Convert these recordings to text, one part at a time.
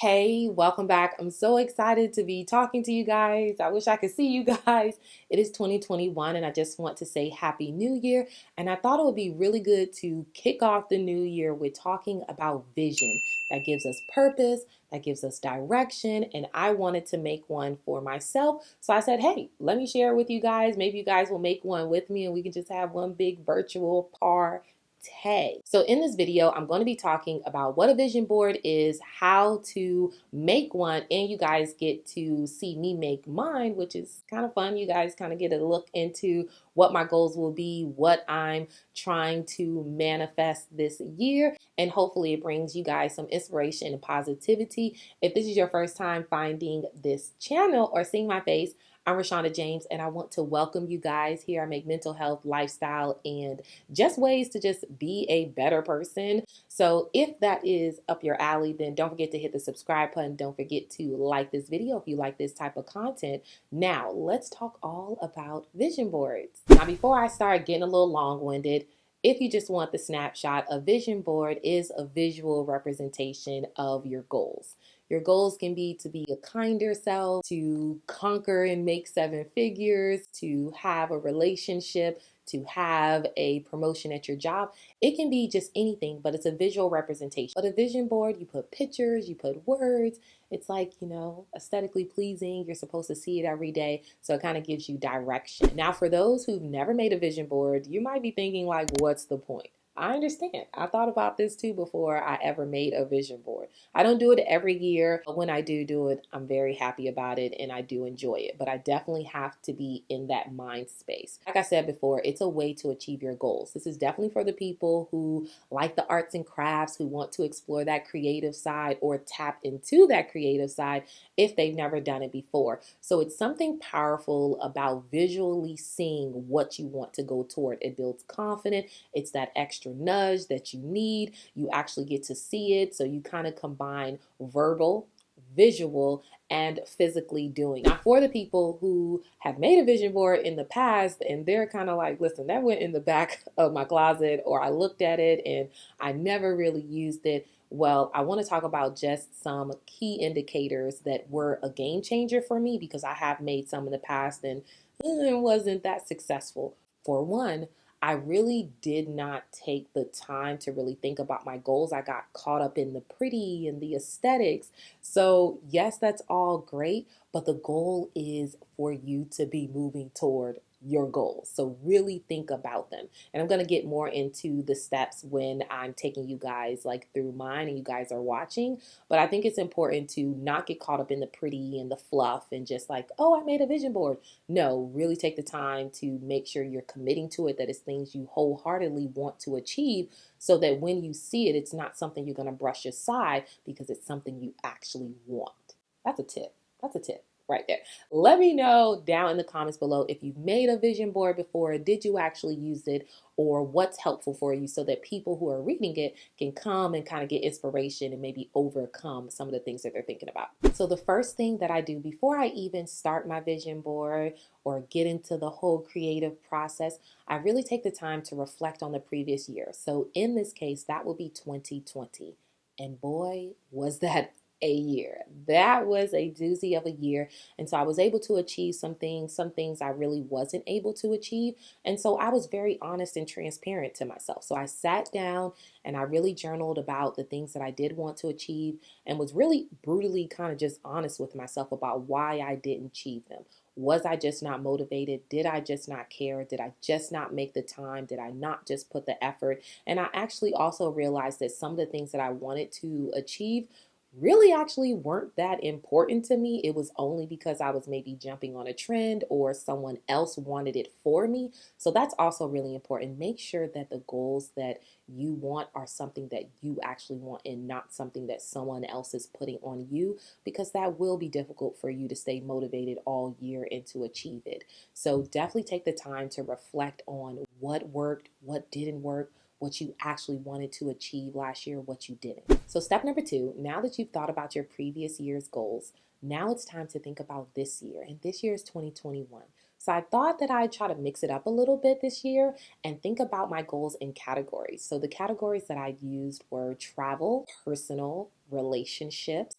Hey, welcome back. I'm so excited to be talking to you guys. I wish I could see you guys. It is 2021, and I just want to say Happy New Year. And I thought it would be really good to kick off the new year with talking about vision that gives us purpose, that gives us direction. And I wanted to make one for myself. So I said, hey, let me share it with you guys. Maybe you guys will make one with me, and we can just have one big virtual party. So in this video, I'm going to be talking about what a vision board is, how to make one, and you guys get to see me make mine, which is kind of fun. You guys kind of get a look into what my goals will be, what I'm trying to manifest this year, and hopefully it brings you guys some inspiration and positivity. If this is your first time finding this channel or seeing my face, I'm Rashonda James, and I want to welcome you guys here. I make mental health, lifestyle, and just ways to just be a better person. So if that is up your alley, then don't forget to hit the subscribe button. Don't forget to like this video if you like this type of content. Now, let's talk all about vision boards. Now, before I start getting a little long-winded, if you just want the snapshot, a vision board is a visual representation of your goals. Your goals can be to be a kinder self, to conquer and make seven figures, to have a relationship, to have a promotion at your job. It can be just anything, but it's a visual representation. But a vision board, you put pictures, you put words. It's like, aesthetically pleasing. You're supposed to see it every day. So it kind of gives you direction. Now, for those who've never made a vision board, you might be thinking like, what's the point? I understand. I thought about this too before I ever made a vision board. I don't do it every year, but when I do it, I'm very happy about it and I do enjoy it. But I definitely have to be in that mind space. Like I said before, it's a way to achieve your goals. This is definitely for the people who like the arts and crafts, who want to explore that creative side or tap into that creative side if they've never done it before. So it's something powerful about visually seeing what you want to go toward. It builds confidence. It's that extra nudge that you need. You actually get to see it. So you kind of combine verbal, visual, and physically doing. Now, for the people who have made a vision board in the past and they're kind of like, listen, that went in the back of my closet, or I looked at it and I never really used it. Well, I want to talk about just some key indicators that were a game changer for me because I have made some in the past and it wasn't that successful. For one, I really did not take the time to really think about my goals. I got caught up in the pretty and the aesthetics. So, yes, that's all great, but the goal is for you to be moving toward your goals. So really think about them. And I'm going to get more into the steps when I'm taking you guys like through mine and you guys are watching. But I think it's important to not get caught up in the pretty and the fluff and just like, oh, I made a vision board. No, really take the time to make sure you're committing to it, that it's things you wholeheartedly want to achieve so that when you see it, it's not something you're going to brush aside because it's something you actually want. That's a tip. That's a tip right there. Let me know down in the comments below if you've made a vision board before, did you actually use it, or what's helpful for you so that people who are reading it can come and kind of get inspiration and maybe overcome some of the things that they're thinking about. So the first thing that I do before I even start my vision board or get into the whole creative process, I really take the time to reflect on the previous year. So in this case, that will be 2020. And boy, was that a year. That was a doozy of a year. And so I was able to achieve some things I really wasn't able to achieve. And so I was very honest and transparent to myself. So I sat down and I really journaled about the things that I did want to achieve and was really brutally kind of just honest with myself about why I didn't achieve them. Was I just not motivated? Did I just not care? Did I just not make the time? Did I not just put the effort? And I actually also realized that some of the things that I wanted to achieve really actually weren't that important to me. It was only because I was maybe jumping on a trend or someone else wanted it for me. So that's also really important. Make sure that the goals that you want are something that you actually want and not something that someone else is putting on you, because that will be difficult for you to stay motivated all year and to achieve it. So definitely take the time to reflect on what worked, what didn't work, what you actually wanted to achieve last year, what you didn't. So step number 2, now that you've thought about your previous year's goals, now it's time to think about this year. And this year is 2021. So I thought that I'd try to mix it up a little bit this year and think about my goals in categories. So the categories that I used were travel, personal, relationships,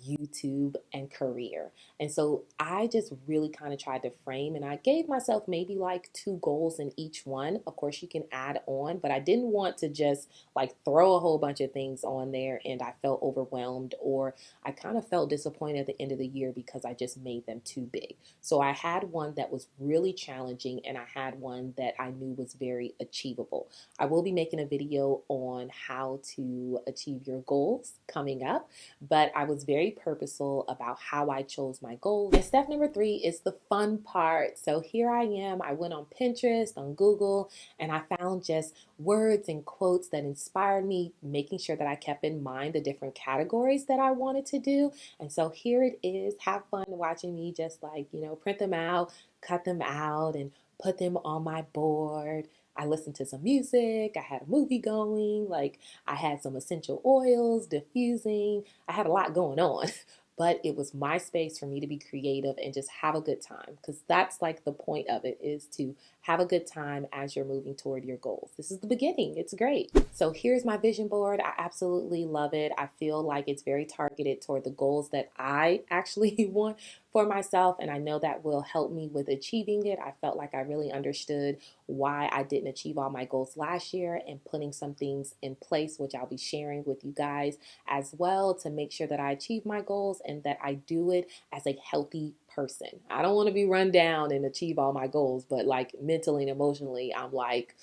YouTube, and career. And so I just really kind of tried to frame, and I gave myself maybe like 2 goals in each one. Of course, you can add on, but I didn't want to just like throw a whole bunch of things on there and I felt overwhelmed, or I kind of felt disappointed at the end of the year because I just made them too big. So I had one that was really challenging and I had one that I knew was very achievable. I will be making a video on how to achieve your goals coming up, but I was very purposeful about how I chose my goals. And step number 3 is the fun part. So here I am. I went on Pinterest, on Google, and I found just words and quotes that inspired me, making sure that I kept in mind the different categories that I wanted to do. And so here it is. Have fun watching me just like, print them out, cut them out, and put them on my board. I listened to some music. I had a movie going. Like I had some essential oils, diffusing. I had a lot going on. But it was my space for me to be creative and just have a good time, because that's like the point of it, is to have a good time as you're moving toward your goals. This is the beginning. It's great. So here's my vision board. I absolutely love it. I feel like it's very targeted toward the goals that I actually want for myself, and I know that will help me with achieving it. I felt like I really understood why I didn't achieve all my goals last year, and putting some things in place, which I'll be sharing with you guys as well, to make sure that I achieve my goals and that I do it as a healthy person. I don't want to be run down and achieve all my goals, but like mentally and emotionally, I'm like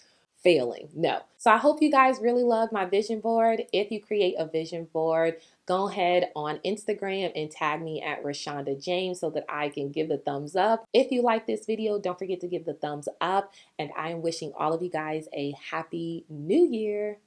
failing. No. So I hope you guys really loved my vision board. If you create a vision board, go ahead on Instagram and tag me at Rashonda James so that I can give the thumbs up. If you like this video, don't forget to give the thumbs up. And I am wishing all of you guys a happy new year.